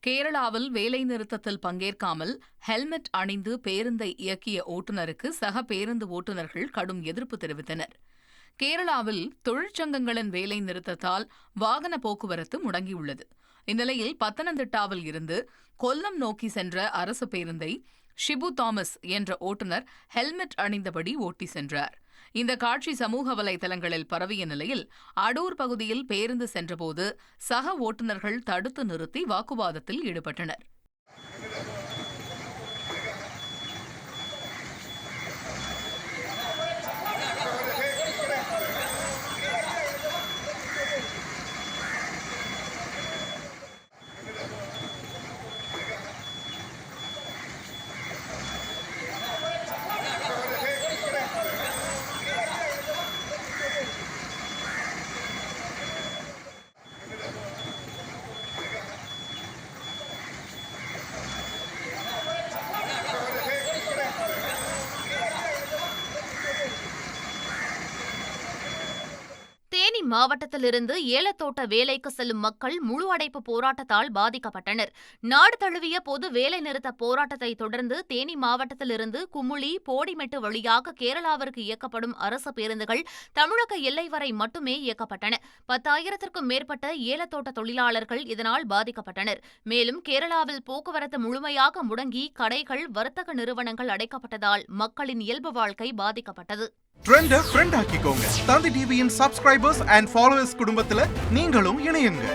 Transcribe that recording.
கேரளாவில் வேலைநிறுத்தத்தில் பங்கேற்காமல் ஹெல்மெட் அணிந்து பேருந்தை இயக்கிய ஓட்டுநருக்கு சக பேருந்து ஓட்டுநர்கள் கடும் எதிர்ப்பு தெரிவித்தனர். கேரளாவில் தொழிற்சங்கங்களின் வேலை நிறுத்தத்தால் வாகன போக்குவரத்து முடங்கியுள்ளது. இந்நிலையில் பத்தனந்திட்டாவில் இருந்து கொல்லம் நோக்கி சென்ற அரசு பேருந்தை ஷிபு தாமஸ் என்ற ஓட்டுநர் ஹெல்மெட் அணிந்தபடி ஓட்டி சென்றார். இந்த காட்சி சமூக வலைதளங்களில் பரவிய நிலையில் அடூர் பகுதியில் பேருந்து சென்றபோது சக ஓட்டுநர்கள் தடுத்து நிறுத்தி வாக்குவாதத்தில் ஈடுபட்டனர். மாவட்டத்திலிருந்து ஏலத்தோட்ட வேலைக்கு செல்லும் மக்கள் முழு அடைப்பு போராட்டத்தால் பாதிக்கப்பட்டனர். நாடு தழுவிய பொது வேலைநிறுத்த போராட்டத்தை தொடர்ந்து தேனி மாவட்டத்திலிருந்து குமுளி, போடிமெட்டு வழியாக கேரளாவிற்கு இயக்கப்படும் அரசு பேருந்துகள் தமிழக எல்லை வரை மட்டுமே இயக்கப்பட்டன. 10,000க்கும் மேற்பட்ட ஏலத்தோட்ட தொழிலாளர்கள் இதனால் பாதிக்கப்பட்டனர். மேலும் கேரளாவில் போக்குவரத்து முழுமையாக முடங்கி கடைகள், வர்த்தக நிறுவனங்கள் அடைக்கப்பட்டதால் மக்களின் இயல்பு வாழ்க்கை பாதிக்கப்பட்டது. ட்ரெண்ட ஃப்ரெண்ட் ஆக்கிக்கோங்க. தந்தி டிவியின் சப்ஸ்கிரைபர்ஸ் அண்ட் ஃபாலோவர்ஸ் குடும்பத்துல நீங்களும் இணையுங்க.